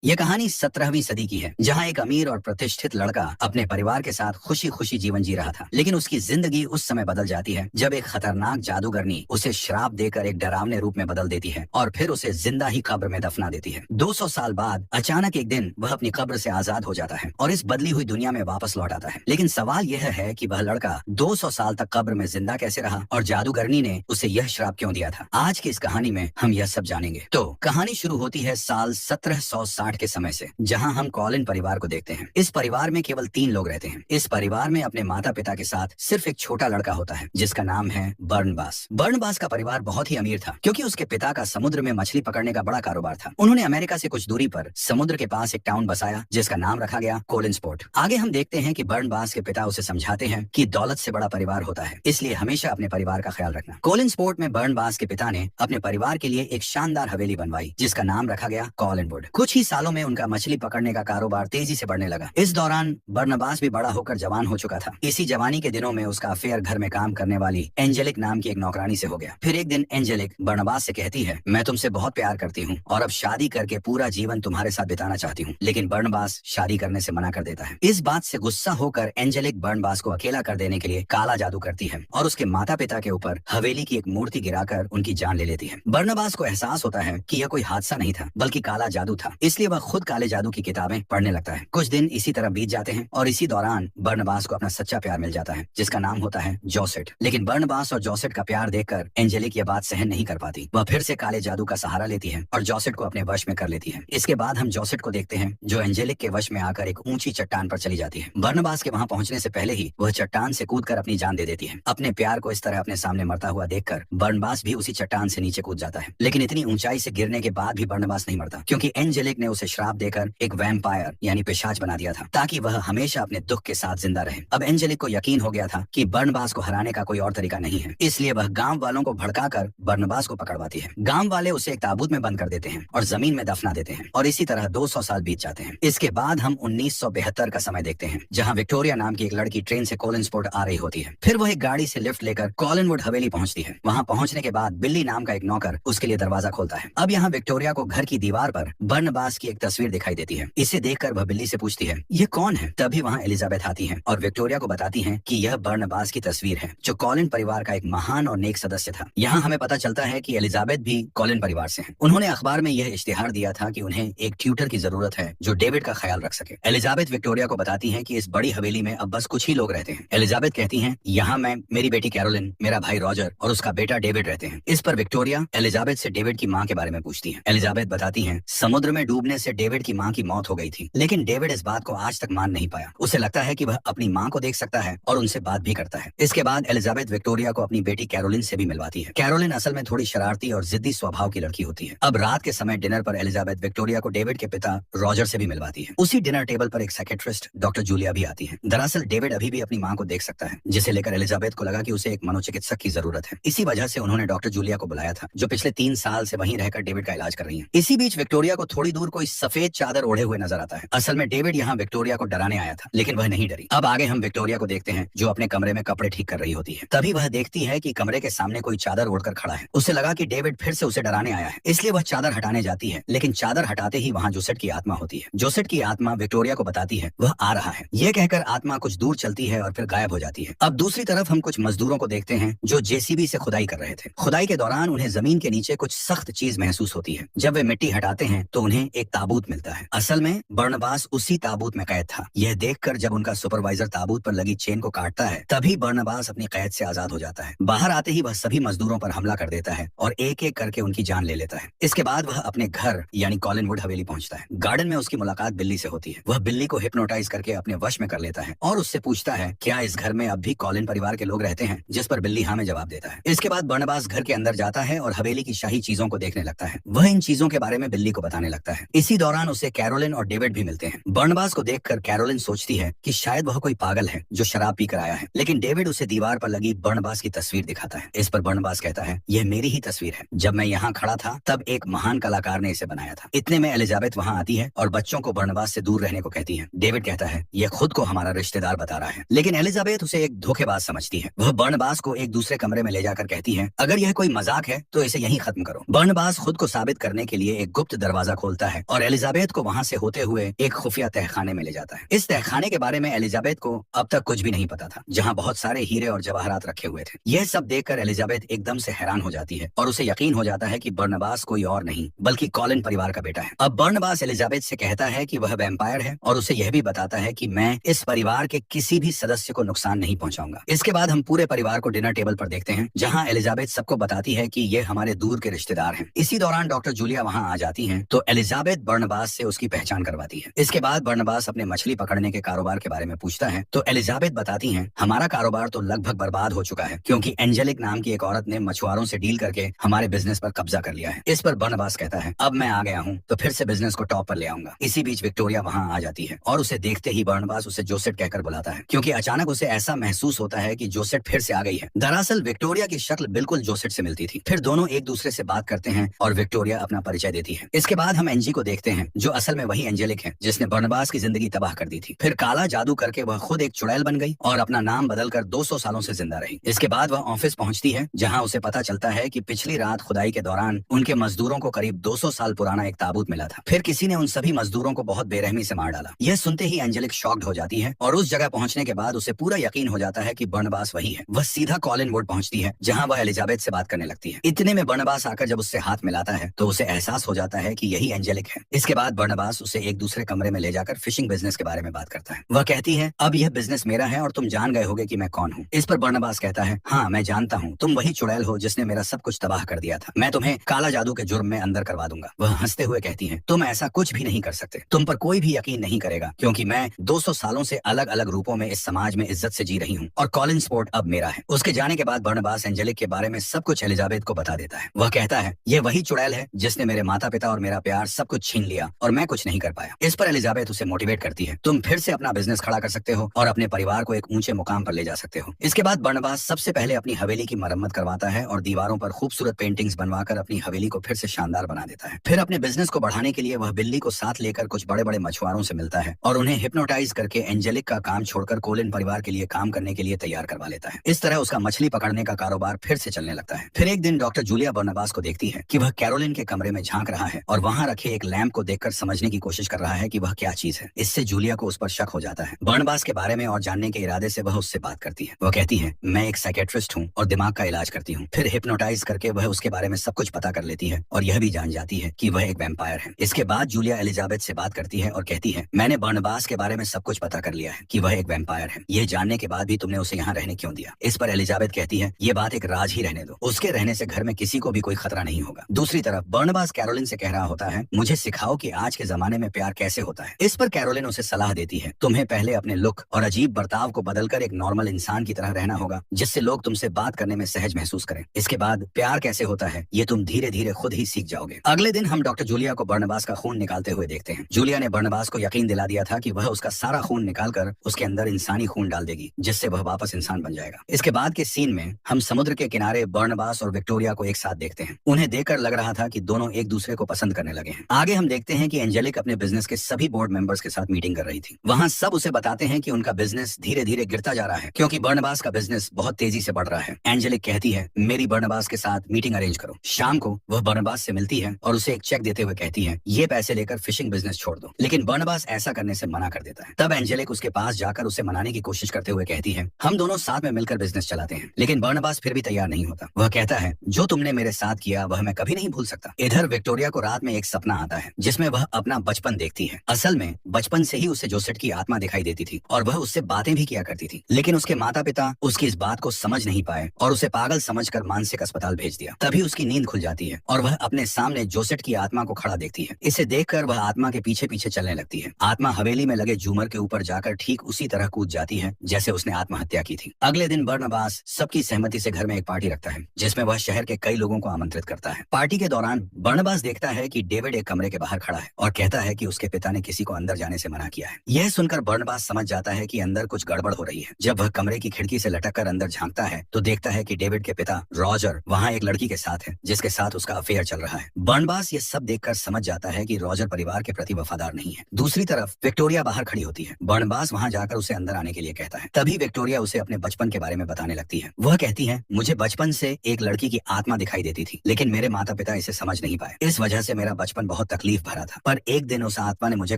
यह कहानी 17वीं सदी की है, जहां एक अमीर और प्रतिष्ठित लड़का अपने परिवार के साथ खुशी खुशी जीवन जी रहा था। लेकिन उसकी जिंदगी उस समय बदल जाती है जब एक खतरनाक जादूगरनी उसे श्राप देकर एक डरावने रूप में बदल देती है और फिर उसे जिंदा ही कब्र में दफना देती है। 200 साल बाद अचानक एक दिन वह अपनी कब्र से आजाद हो जाता है और इस बदली हुई दुनिया में वापस लौट आता है। लेकिन सवाल यह है कि वह लड़का 200 साल तक कब्र में जिंदा कैसे रहा और जादूगरनी ने उसे यह श्राप क्यों दिया था। आज की इस कहानी में हम यह सब जानेंगे। तो कहानी शुरू होती है साल 1760 के समय से, जहां हम कॉलिन परिवार को देखते हैं। इस परिवार में केवल 3 लोग रहते हैं। इस परिवार में अपने माता पिता के साथ सिर्फ एक छोटा लड़का होता है जिसका नाम है बर्नबास। बर्नबास का परिवार बहुत ही अमीर था क्योंकि उसके पिता का समुद्र में मछली पकड़ने का बड़ा कारोबार था। उन्होंने अमेरिका से कुछ दूरी पर समुद्र के पास एक टाउन बसाया जिसका नाम रखा गया कोलिंसपोर्ट। आगे हम देखते हैं कि बर्नबास के पिता उसे समझाते हैं कि दौलत से बड़ा परिवार होता है, इसलिए हमेशा अपने परिवार का ख्याल रखना। कोलिंसपोर्ट में बर्नबास के पिता ने अपने परिवार के लिए एक शानदार हवेली बनवाई जिसका नाम रखा गया कॉलिनवुड। कुछ ही सालों में उनका मछली पकड़ने का कारोबार तेजी से बढ़ने लगा। इस दौरान बर्नबास भी बड़ा होकर जवान हो चुका था। इसी जवानी के दिनों में उसका अफेयर घर में काम करने वाली एंजेलिक नाम की एक नौकरानी से हो गया। फिर एक दिन एंजेलिक बर्नबास से कहती है, मैं तुमसे बहुत प्यार करती हूँ और अब शादी करके पूरा जीवन तुम्हारे साथ बिताना चाहती हूँ। लेकिन बर्नबास शादी करने से मना कर देता है। इस बात से गुस्सा होकर एंजेलिक बर्नबास को अकेला कर देने के लिए काला जादू करती है और उसके माता पिता के ऊपर हवेली की एक मूर्ति गिराकर उनकी जान ले लेती है। बर्नबास को एहसास होता है कि यह कोई हादसा नहीं था बल्कि काला जादू था, इसलिए वह खुद काले जादू की किताबें पढ़ने लगता है। कुछ दिन इसी तरह बीत जाते हैं और इसी दौरान बर्नबास को अपना सच्चा प्यार मिल जाता है जिसका नाम होता है जोसेट। लेकिन बर्नबास और जोसेट का प्यार देखकर एंजेलिक यह बात सहन नहीं कर पाती। वह फिर से काले जादू का सहारा लेती है और जोसेट को अपने वश में कर लेती है। इसके बाद हम जोसेट को देखते हैं जो एंजेलिक के वश में आकर एक ऊंची चट्टान पर चली जाती है। बर्नबास के वहां पहुंचने से पहले ही वह चट्टान से कूदकर अपनी जान दे देती है। अपने प्यार को इस तरह अपने सामने मरता हुआ देखकर बर्नबास भी उसी चट्टान से नीचे कूद जाता है। लेकिन इतनी ऊंचाई से गिरने के बाद भी बर्नबास नहीं मरता क्योंकि एंजेलिक ने उसे श्राप देकर एक वैम्पायर यानी पिशाच बना दिया था ताकि वह हमेशा अपने दुख के साथ जिंदा रहे। अब एंजेलिक को यकीन हो गया था कि बर्नबास को हराने का कोई और तरीका नहीं है, इसलिए वह गांव वालों को भड़काकर बर्नबास को पकड़वाती है। गांव वाले उसे एक ताबूत में बंद कर देते हैं और जमीन में दफना देते हैं और इसी तरह 200 साल बीत जाते हैं। इसके बाद हम 1972 का समय देखते हैं जहाँ विक्टोरिया नाम की एक लड़की ट्रेन से कोलिंसपोर्ट आ रही होती है। फिर वह एक गाड़ी से लिफ्ट लेकर कॉलिनवुड हवेली पहुंचती है। वहाँ पहुंचने के बाद बिल्ली नाम का एक नौकर उसके लिए दरवाजा खोलता है। अब यहाँ विक्टोरिया को घर की दीवार पर बर्नबास की एक तस्वीर दिखाई देती है। इसे देखकर वह बिल्ली से पूछती है, ये कौन है? तभी वहाँ एलिजाबेथ आती है और विक्टोरिया को बताती है कि यह बर्नबास की तस्वीर है जो कॉलिन परिवार का एक महान और नेक सदस्य था। यहाँ हमें पता चलता है कि एलिजाबेथ भी कॉलिन परिवार से हैं। उन्होंने अखबार में यह इश्तिहार दिया था कि उन्हें एक ट्यूटर की जरूरत है जो डेविड का ख्याल रख सके। एलिजाबेथ विक्टोरिया को बताती है कि इस बड़ी हवेली में अब बस कुछ ही लोग रहते हैं। एलिजाबेथ कहती है, यहाँ मैं, मेरी बेटी कैरोलिन, मेरा भाई रॉजर और उसका बेटा डेविड रहते हैं। इस पर विक्टोरिया एलिजाबेथ से डेविड की माँ के बारे में पूछती है। एलिजाबेथ बताती है, समुद्र में डूबने से डेविड की माँ की मौत हो गई थी, लेकिन डेविड इस बात को आज तक मान नहीं पाया। उसे लगता है कि वह अपनी माँ को देख सकता है और उनसे बात भी करता है। इसके बाद एलिजाबेथ विक्टोरिया को अपनी बेटी कैरोलिन से भी मिलवाती है। कैरोलिन असल में थोड़ी शरारती और जिद्दी स्वभाव की लड़की होती है। अब रात के समय डिनर पर एलिजाबेथ विक्टोरिया को डेविड के पिता रॉजर से भी मिलवाती है। उसी डिनर टेबल पर एक साइकियाट्रिस्ट डॉक्टर जूलिया भी आती है। दरअसल डेविड अभी भी अपनी माँ को देख सकता है, जिसे लेकर एलिजाबेथ को लगा कि उसे एक मनोचिकित्सक की जरूरत है। इसी वजह से उन्होंने डॉक्टर जूलिया को बुलाया था जो पिछले 3 साल से वहीं रहकर डेविड का इलाज कर रही है। इसी बीच विक्टोरिया को थोड़ी दूर कोई सफेद चादर ओढ़े हुए नजर आता है। असल में डेविड यहाँ विक्टोरिया को डराने आया था, लेकिन वह नहीं डरी। अब आगे हम विक्टोरिया को देखते हैं जो अपने कमरे में कपड़े ठीक कर रही होती है। तभी वह देखती है कि कमरे के सामने कोई चादर ओढ़कर खड़ा है। उसे लगा कि डेविड फिर से उसे डराने आया है, इसलिए वह चादर हटाने जाती है। लेकिन चादर हटाते ही वहाँ जोसेट की आत्मा होती है। जोसेट की आत्मा विक्टोरिया को बताती है वह आ रहा है। यह कहकर आत्मा कुछ दूर चलती है और फिर गायब हो जाती है। अब दूसरी तरफ हम कुछ मजदूरों को देखते हैं जो जेसीबी से खुदाई कर रहे थे। खुदाई के दौरान उन्हें जमीन के नीचे कुछ सख्त चीज महसूस होती है। जब वे मिट्टी हटाते हैं तो उन्हें एक ताबूत मिलता है। असल में बर्नबास उसी ताबूत में कैद था। यह देखकर जब उनका सुपरवाइजर ताबूत पर लगी चेन को काटता है तभी बर्नबास अपनी कैद से आजाद हो जाता है। बाहर आते ही वह सभी मजदूरों पर हमला कर देता है और एक एक करके उनकी जान ले लेता है। इसके बाद वह अपने घर यानी कॉलिनवुड हवेली पहुंचता है। गार्डन में उसकी मुलाकात बिल्ली से होती है। वह बिल्ली को हिप्नोटाइज करके अपने वश में कर लेता है और उससे पूछता है क्या इस घर में अब भी कॉलिन परिवार के लोग रहते हैं, जिस पर बिल्ली हाँ में जवाब देता है। इसके बाद बर्नबास घर के अंदर जाता है और हवेली की शाही चीजों को देखने लगता है। वह इन चीजों के बारे में बिल्ली को बताने लगता है। इसी दौरान उसे कैरोलिन और डेविड भी मिलते हैं। बर्नबास को देखकर कैरोलिन सोचती है कि शायद वह कोई पागल है जो शराब पीकर आया है, लेकिन डेविड उसे दीवार पर लगी बर्नबास की तस्वीर दिखाता है। इस पर बर्नबास कहता है, यह मेरी ही तस्वीर है। जब मैं यहाँ खड़ा था तब एक महान कलाकार ने इसे बनाया था। इतने में एलिजाबेथ वहाँ आती है और बच्चों को बर्नबास से दूर रहने को कहती है। डेविड कहता है, यह खुद को हमारा रिश्तेदार बता रहा है, लेकिन एलिजाबेथ उसे एक धोखेबाज समझती है। वह बर्नबास को एक दूसरे कमरे में ले जाकर कहती है, अगर यह कोई मजाक है तो इसे यहीं खत्म करो। बर्नबास खुद को साबित करने के लिए एक गुप्त दरवाजा खोलता है और एलिजाबेथ को वहाँ से होते हुए एक खुफिया तहखाने में ले जाता है। इस तहखाने के बारे में एलिजाबेथ को अब तक कुछ भी नहीं पता था, जहाँ बहुत सारे हीरे और जवाहरात रखे हुए थे। यह सब देखकर एलिजाबेथ एकदम से हैरान हो जाती है और उसे यकीन हो जाता है कि बर्नबास कोई और नहीं बल्कि कॉलिन परिवार का बेटा है। अब बर्नबास एलिजाबेथ से कहता है कि वह वैम्पायर है और उसे यह भी बताता है कि मैं इस परिवार के किसी भी सदस्य को नुकसान नहीं पहुंचाऊंगा। इसके बाद हम पूरे परिवार को डिनर टेबल पर देखते हैं, जहां एलिजाबेथ सबको बताती है कि ये हमारे दूर के रिश्तेदार हैं। इसी दौरान डॉक्टर जूलिया वहां आ जाती हैं, तो एलिजाबेथ बर्नबास से उसकी पहचान करवाती है। इसके बाद बर्नबास अपने मछली पकड़ने के कारोबार के बारे में पूछता है, तो एलिजाबेथ बताती हैं, हमारा कारोबार तो लगभग बर्बाद हो चुका है, क्योंकि एंजेलिक नाम की एक औरत ने मछुआरों से डील करके हमारे बिजनेस पर कब्जा कर लिया है। इस पर बर्नबास कहता है, अब मैं आ गया हूँ तो फिर से बिजनेस को टॉप पर ले आऊंगा। इसी बीच विक्टोरिया वहाँ आ जाती है और उसे देखते ही बर्नबास उसे जोसेट कहकर बुलाता है, क्योंकि अचानक उसे ऐसा महसूस होता है कि जोसेट फिर से आ गई है। दरअसल विक्टोरिया की शक्ल बिल्कुल जोसेट से मिलती थी। फिर दोनों एक दूसरे से बात करते हैं और विक्टोरिया अपना परिचय देती है। इसके बाद हम एंजी को देखते हैं, जो असल में वही एंजेलिक है जिसने बर्नबास की जिंदगी तबाह कर दी थी। फिर काला जादू करके वह खुद एक चुड़ैल बन गई और अपना नाम बदलकर 200 सालों से जिंदा रही। इसके बाद वह ऑफिस पहुंचती है, जहां उसे पता चलता है कि पिछली रात खुदाई के दौरान उनके मजदूरों को करीब 200 साल पुराना एक ताबूत मिला था। फिर किसी ने उन सभी मजदूरों को बहुत बेरहमी से मार डाला। यह सुनते ही एंजेलिक शॉक्ड हो जाती है और उस जगह पहुंचने के बाद उसे पूरा यकीन हो जाता है कि बर्नबास वही है। वह सीधा कॉलिन वुड पहुंचती है, जहां वह एलिजाबेथ से बात करने लगती है। इतने में बर्नबास आकर जब उससे हाथ मिलाता है तो उसे एहसास हो जाता है कि यही एंजेलिक है। इसके बाद बर्नबास उसे एक दूसरे कमरे में ले जाकर फिशिंग बिजनेस के बारे में बात करता है। वह कहती है, अब यह बिजनेस मेरा है और तुम जान गए होगे कि मैं कौन हूँ। इस पर बर्नबास कहता है, हाँ मैं जानता हूँ, तुम वही चुड़ैल हो जिसने मेरा सब कुछ तबाह कर दिया था। मैं तुम्हें काला जादू के जुर्म में अंदर करवा दूंगा। वह हंसते हुए कहती है, तुम ऐसा कुछ भी नहीं कर सकते, तुम पर कोई भी यकीन नहीं करेगा, क्योंकि मैं 200 सालों से अलग अलग रूपों में इस समाज में इज्जत से जी रही हूँ और कॉलिन स्पोर्ट अब मेरा है। उसके जाने के बाद बर्नबास एंजेलिक के बारे में सब कुछ एलिजाबेथ को बता देता है। वह कहता है, ये वही चुड़ैल है जिसने मेरे माता पिता और मेरा प्यार सब कुछ छीन लिया और मैं कुछ नहीं कर पाया। इस पर एलिजाबेथ उसे मोटिवेट करती है, तुम फिर से अपना बिजनेस खड़ा कर सकते हो और अपने परिवार को एक ऊंचे मुकाम पर ले जा सकते हो। इसके बाद बर्नबास सबसे पहले अपनी हवेली की मरम्मत करवाता है और दीवारों पर खूबसूरत पेंटिंग्स बनवाकर अपनी हवेली को फिर से शानदार बना देता है। फिर अपने बिजनेस को बढ़ाने के लिए वह बिल्ली को साथ लेकर कुछ बड़े बड़े मछुआरों से मिलता है और उन्हें हिप्नोटाइज करके एंजेलिक का काम छोड़कर कोलिन परिवार के लिए काम करने के लिए तैयार करवा लेता है। इस तरह उसका मछली पकड़ने का कारोबार फिर से चलने लगता है। फिर एक दिन डॉक्टर जूलिया बर्नबास को देखती है कि वह कैरोलिन के कमरे में झांक रहा है और वहां रखे एक लैंप को देखकर समझने की कोशिश कर रहा है कि वह क्या चीज है। इससे जूलिया को उस पर शक हो जाता है। बर्नबास के बारे में और जानने के इरादे से वह उससे बात करती है। वह कहती है, मैं एक साइकेट्रिस्ट हूँ और दिमाग का इलाज करती हूँ। फिर हिप्नोटाइज करके वह उसके बारे में सब कुछ पता कर लेती है और यह भी जान जाती है कि वह एक वैम्पायर है। इसके बाद जूलिया एलिजाबेथ से बात करती है और कहती है, मैंने बर्नबास के बारे में सब कुछ पता कर लिया है कि वह एक वैम्पायर है। यह जानने के बाद भी तुमने उसे यहाँ रहने क्यों दिया? इस पर एलिजाबेथ कहती है, ये बात एक राज ही रहने दो, उसके रहने से घर में किसी को भी कोई खतरा नहीं होगा। दूसरी तरफ बर्नबास कैरोलिन से कह रहा होता है, मुझे सिखाओ कि आज के जमाने में प्यार कैसे होता है। इस पर कैरोलिन उसे सलाह देती है, तुम्हें पहले अपने लुक और अजीब बर्ताव को बदलकर एक नॉर्मल इंसान की तरह रहना होगा, जिससे लोग तुमसे बात करने में सहज महसूस करें। इसके बाद प्यार कैसे होता है ये तुम धीरे धीरे खुद ही सीख जाओगे। अगले दिन हम डॉक्टर जूलिया को बर्नबास का खून निकालते हुए देखते हैं। जूलिया ने बर्नबास को यकीन दिला दिया था कि वह उसका सारा खून निकालकर उसके अंदर इंसानी खून डाल देगी, जिससे वह वापस इंसान बन जाएगा। इसके बाद के सीन में हम समुद्र के किनारे बर्नबास और विक्टोरिया को एक साथ देखते हैं। उन्हें देखकर लग रहा था कि दोनों एक दूसरे को पसंद करने लगे हैं। आगे हम देखते हैं कि एंजेलिक अपने बिजनेस के सभी बोर्ड मेंबर्स के साथ मीटिंग कर रही थी। वहां सब उसे बताते हैं कि उनका बिजनेस धीरे धीरे गिरता जा रहा है, क्योंकि बर्नबास का बिजनेस बहुत तेजी से बढ़ रहा है। एंजेलिक कहती है, मेरी बर्नबास के साथ मीटिंग अरेंज करो। शाम को वह बर्नबास से मिलती है और उसे एक चेक देते हुए कहती है, ये पैसे लेकर फिशिंग बिजनेस छोड़ दो। लेकिन बर्नबास ऐसा करने से मना कर देता है। तब एंजेलिक उसके पास जाकर उसे मनाने की कोशिश करते हुए कहती है, हम दोनों साथ में मिलकर बिजनेस चलाते हैं। लेकिन बर्नबास फिर भी तैयार नहीं होता। वह कहता है, जो तुमने मेरे साथ किया वह मैं कभी नहीं भूल सकता। इधर विक्टोरिया को रात में एक सपना आता है, जिसमें वह अपना बचपन देखती है। असल में बचपन से ही उसे जोसेट की आत्मा दिखाई देती थी और वह उससे बातें भी किया करती थी। लेकिन उसके माता पिता उसकी इस बात को समझ नहीं पाए और उसे पागल समझकर मानसिक अस्पताल भेज दिया। तभी उसकी नींद खुल जाती है और वह अपने सामने जोसेट की आत्मा को खड़ा देखती है। इसे देखकर वह आत्मा के पीछे पीछे चलने लगती है। आत्मा हवेली में लगे झूमर के ऊपर जाकर ठीक उसी तरह कूद जाती है जैसे उसने आत्महत्या की थी। अगले दिन बर्नबास सबकी सहमति से घर में एक पार्टी रखता है, जिसमें वह शहर के कई लोगों को आमंत्रित करता है। पार्टी के दौरान बर्नबास देखता है कि डेविड एक कमरे के बाहर खड़ा है और कहता है कि उसके पिता ने किसी को अंदर जाने से मना किया है। यह सुनकर बर्नबास समझ जाता है कि अंदर कुछ गड़बड़ हो रही है। जब वह कमरे की खिड़की से लटक कर अंदर झांकता है तो देखता है कि डेविड के पिता रॉजर वहाँ एक लड़की के साथ है, जिसके साथ उसका अफेयर चल रहा है। बर्नबास ये सब देखकर समझ जाता है कि रॉजर परिवार के प्रति वफादार नहीं है। दूसरी तरफ विक्टोरिया बाहर खड़ी होती है। बर्नबास वहाँ जाकर उसे अंदर आने के लिए कहता है। तभी विक्टोरिया उसे अपने बचपन के बारे में बताने लगती है। वह कहती है, मुझे बचपन से एक लड़की की आत्मा दिखाई देती थी, लेकिन मेरे माता पिता इसे समझ नहीं पाए। इस वजह से मेरा बचपन बहुत तकलीफ भरा था। पर एक दिन उस आत्मा ने मुझे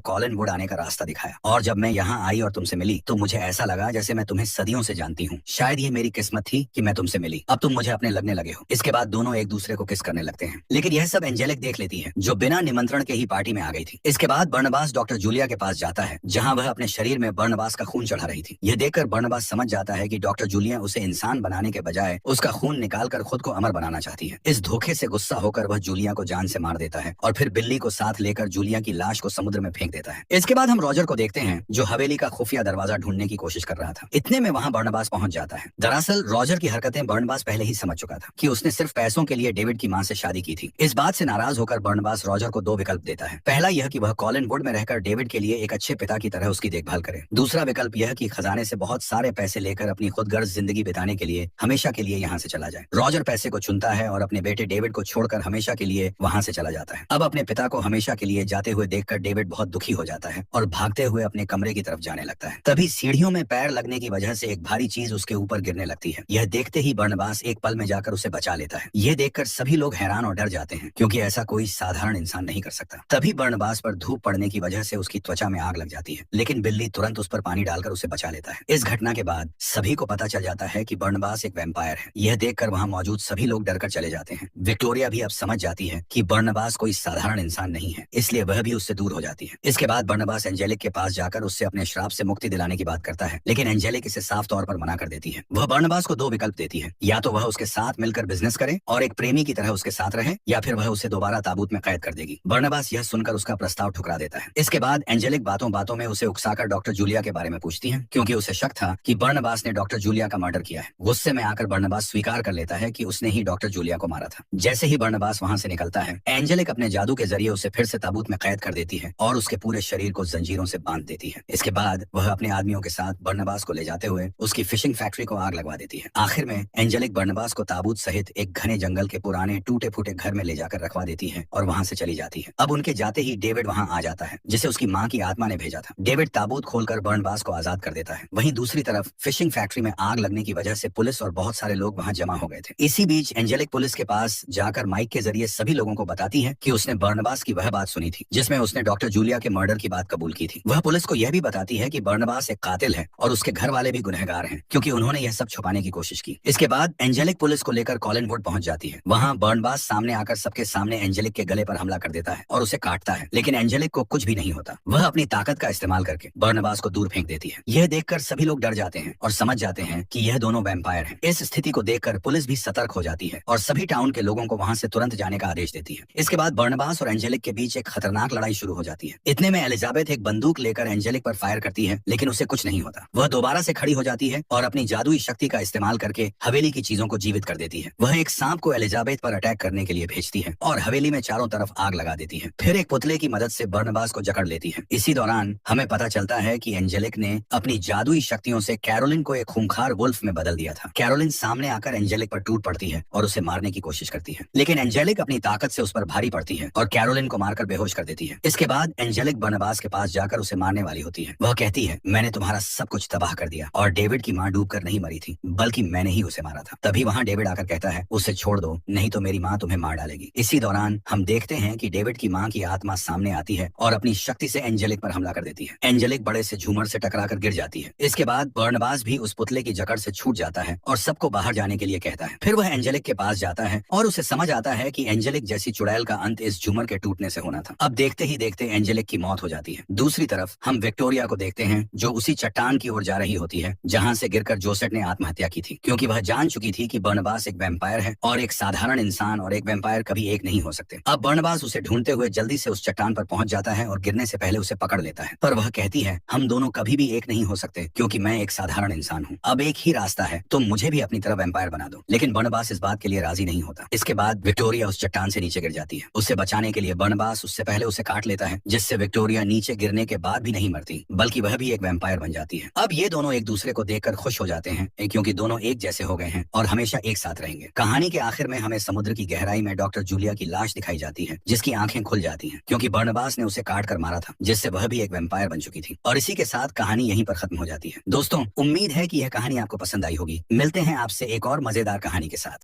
कॉलिन वुड आने का रास्ता दिखाया, और जब मैं यहाँ आई और तुमसे मिली तो मुझे ऐसा लगा जैसे मैं तुम्हें सदियों से जानती हूँ। शायद ये मेरी किस्मत थी कि मैं तुमसे मिली। अब तुम मुझे अपने लगने लगे हो। इसके बाद दोनों एक दूसरे को किस करने लगते हैं। लेकिन यह सब एंजेलिक देख लेती है, जो बिना निमंत्रण के ही पार्टी में आ गई थी। इसके बाद बर्नबास डॉक्टर जूलिया के पास जाता है, जहाँ वह अपने शरीर में बर्नबास का खून चढ़ा रही थी। यह देखकर बर्नबास समझ जाता है कि डॉक्टर जूलिया उसे इंसान बनाने के बजाय उसका खून निकालकर खुद को अमर बनाना चाहती है। इस धोखे से गुस्सा होकर वह जूलिया को जान से मार देता है और फिर बिल्ली को साथ लेकर जूलिया की लाश को समुद्र में फेंक देता है। इसके बाद हम रॉजर को देखते हैं, जो हवेली का खुफिया दरवाजा ढूंढने की कोशिश कर रहा था। इतने में वहाँ बर्नबास पहुंच जाता है। दरअसल रॉजर की हरकतें बर्नबास पहले ही समझ चुका था कि उसने सिर्फ पैसों के लिए डेविड की मां से शादी की थी। इस बात से नाराज होकर बर्नबास रॉजर को दो विकल्प देता है। पहला यह कि वह कॉलिन वुड में रहकर डेविड के लिए एक अच्छे पिता की तरह उसकी देखभाल करे। दूसरा विकल्प यह कि खजाने से बहुत सारे पैसे लेकर अपनी खुदगर्ज जिंदगी बिताने के लिए हमेशा के लिए यहाँ से चला जाए। रॉजर पैसे को चुनता है और अपने बेटे डेविड को छोड़कर हमेशा के लिए वहाँ से चला जाता है। अब अपने पिता को हमेशा के लिए जाते हुए देखकर डेविड बहुत दुखी हो जाता है और भागते हुए अपने कमरे की तरफ जाने लगता है। तभी सीढ़ियों में पैर लगने की वजह से एक भारी चीज उसके ऊपर गिरने लगती है। यह देखते ही बर्नबास एक पल में जाकर उसे बचा लेता है। यह देखकर सभी लोग हैरान और डर जाते हैं, क्योंकि ऐसा कोई साधारण इंसान नहीं कर सकता। तभी बर्नबास पर धूप पड़ने की वजह से उसकी त्वचा में आग लग जाती है, लेकिन बिल्ली तुरंत उस पर पानी डालकर उसे बचा लेता है। इस घटना के बाद सभी को पता चल जाता है कि बर्नबास एक वैम्पायर है। यह देखकर वहाँ मौजूद सभी लोग डरकर चले जाते हैं। विक्टोरिया भी अब समझ जाती है कि बर्नबास कोई साधारण इंसान नहीं है, इसलिए वह भी उससे दूर हो जाती है। इसके बाद बर्नबास एंजेलिक के पास जाकर उससे अपने श्राप से मुक्ति दिलाने की बात करता है, लेकिन एंजेलिक इसे साफ तौर पर मना कर देती है। वह बर्नबास को दो विकल्प देती है, या तो वह उसके साथ मिलकर बिजनेस करे और एक प्रेमी की तरह उसके साथ रहे, या फिर वह उसे दोबारा ताबूत में कैद कर देगी। बर्नबास यह सुनकर उसका प्रस्ताव ठुकरा देता है। इसके बाद एंजेलिक बातों बातों में उसे उकसाकर डॉक्टर जूलिया के बारे में पूछती है, क्योंकि उसे शक था कि बर्नबास ने डॉक्टर जूलिया का मर्डर किया है। गुस्से में आकर बर्नबास स्वीकार कर लेता है कि उसने ही डॉक्टर जूलिया को मारा था। जैसे ही बर्नबास वहाँ से निकलता है, एंजेलिक अपने जादू के जरिए उसे फिर से ताबूत में कैद कर देती है और उसके पूरे शरीर को जंजीरों से बांध देती है। इसके बाद वह अपने आदमियों के साथ बर्नबास को ले जाते हुए उसकी फिशिंग फैक्ट्री को आग लगवा देती है। आखिर में एंजेलिक बर्नबास को ताबूत सहित एक घने जंगल के पुराने टूटे फूटे घर में ले जाकर रखवा देती है और वहाँ से चली जाती है। अब उनके जाते ही डेविड वहाँ आ जाता है, जिसे उसकी माँ की आत्मा ने भेजा था। डेविड ताबूत खोलकर बर्नबास को आजाद कर देता है। वहीं दूसरी तरफ फिशिंग फैक्ट्री में आग लगने की वजह से पुलिस और बहुत सारे लोग वहाँ जमा हो गए थे। इसी बीच एंजेलिक पुलिस के पास जाकर माइक के जरिए सभी लोगों को बताती है कि उसने बर्नबास की वह बात सुनी थी जिसमें उसने डॉक्टर जूलिया के मर्डर की बात कबूल की थी। वह पुलिस को यह भी बताती है कि बर्नबास एक कातिल है और उसके घर वाले भी गुनहगार हैं, क्योंकि उन्होंने यह सब छुपाने की कोशिश की। इसके बाद एंजेलिक पुलिस को लेकर कॉलिन वुड पहुंच जाती है। वहाँ बर्नबास सामने आकर सबके सामने एंजेलिक के गले पर हमला कर देता है और उसे काटता है, लेकिन एंजेलिक को कुछ भी नहीं होता। वह अपनी ताकत का इस्तेमाल करके बर्नबास को दूर फेंक देती है। यह देखकर सभी लोग डर जाते हैं और समझ जाते हैं कि यह दोनों वैम्पायर हैं। इस स्थिति को देखकर पुलिस भी सतर्क हो जाती है और सभी टाउन के लोगों को वहाँ से तुरंत जाने का आदेश देती है। इसके बाद बर्नबास और एंजेलिक के बीच एक खतरनाक लड़ाई शुरू हो जाती है। इतने में एलिजाबेथ एक बंदूक लेकर एंजेलिक पर फायर करती है, लेकिन उसे कुछ नहीं होता। वह दोबारा से खड़ी हो जाती है और अपनी जादुई शक्ति का इस्तेमाल करके हवेली की चीजों को जीवित कर देती है। वह एक सांप को एलिजाबेथ पर अटैक करने के लिए भेजती है और हवेली में चारों तरफ आग लगा देती है। फिर एक पुतले की मदद से बर्नबास को जकड़ लेती है। इसी दौरान हमें पता चलता है कि एंजेलिक ने अपनी जादुई शक्तियों से कैरोलिन को एक खूंखार वुल्फ में बदल दिया था। कैरोलिन सामने आकर एंजेलिक पर टूट पड़ती है और उसे मारने की कोशिश करती है, लेकिन एंजेलिक अपनी ताकत से उस पर भारी पड़ती है और कैरोलिन को मारकर बेहोश कर देती है। इसके बाद एंजेलिक बर्नबास के पास जाकर उसे मारने वाली होती है। वह कहती है, मैंने तुम्हारा सब कुछ तबाह कर दिया और डेविड की माँ डूबकर नहीं मरी थी, बल्कि मैंने ही उसे मारा था। तभी वहाँ डेविड आकर कहता है, उसे छोड़ दो, नहीं तो मेरी माँ तुम्हें मार डालेगी। इसी दौरान हम देखते हैं कि डेविड की माँ की आत्मा सामने आती है और अपनी शक्ति से एंजेलिक पर हमला कर देती है। एंजेलिक बड़े से झूमर से टकराकर गिर जाती है। इसके बाद बर्नबास भी उस पुतले की जकड़ से छूट जाता है और सबको बाहर जाने के लिए कहता है। फिर वह एंजेलिक के पास जाता है और उसे समझ आता है कि एंजेलिक जैसी चुड़ैल का अंत इस झूमर के टूटने से होना था। अब देखते ही देखते एंजेलिक की मौत हो जाती है। दूसरी तरफ हम विक्टोरिया को देखते हैं, जो उसी चट्टान की ओर जा रही होती है जहां से गिरकर जोसेट ने आत्महत्या की थी, क्योंकि वह जान चुकी थी कि बर्नबास एक वैम्पायर है और एक साधारण इंसान और एक वैम्पायर कभी एक नहीं हो सकते। अब बर्नबास उसे ढूंढते हुए जल्दी से उस चट्टान पर पहुंच जाता है और गिरने से पहले उसे पकड़ लेता है। पर वह कहती है, हम दोनों कभी भी एक नहीं हो सकते, क्योंकि मैं एक साधारण इंसान हूँ। अब एक ही रास्ता है, तुम मुझे भी अपनी तरह वैम्पायर बना दो। लेकिन बर्नबास इस बात के लिए राजी नहीं होता। इसके बाद विक्टोरिया उस चट्टान से नीचे गिर जाती है। उसे बचाने के लिए बर्नबास उससे पहले उसे काट लेता है, जिससे विक्टोरिया नीचे गिरने के बाद भी नहीं मरती, बल्कि वह भी एक वैम्पायर बन जाती है। अब ये दोनों एक दूसरे को देखकर खुश हो जाते हैं, क्योंकि दोनों एक जैसे हो गए हैं और हमेशा एक साथ रहेंगे। कहानी के आखिर में हमें समुद्र की गहराई में डॉक्टर जूलिया की लाश दिखाई जाती है, जिसकी आंखें खुल जाती हैं, क्योंकि बर्नबास ने उसे काट कर मारा था, जिससे वह भी एक वैम्पायर बन चुकी थी। और इसी के साथ कहानी यहीं पर खत्म हो जाती है। दोस्तों, उम्मीद है कि यह कहानी आपको पसंद आई होगी। मिलते हैं आपसे एक और मजेदार कहानी के साथ।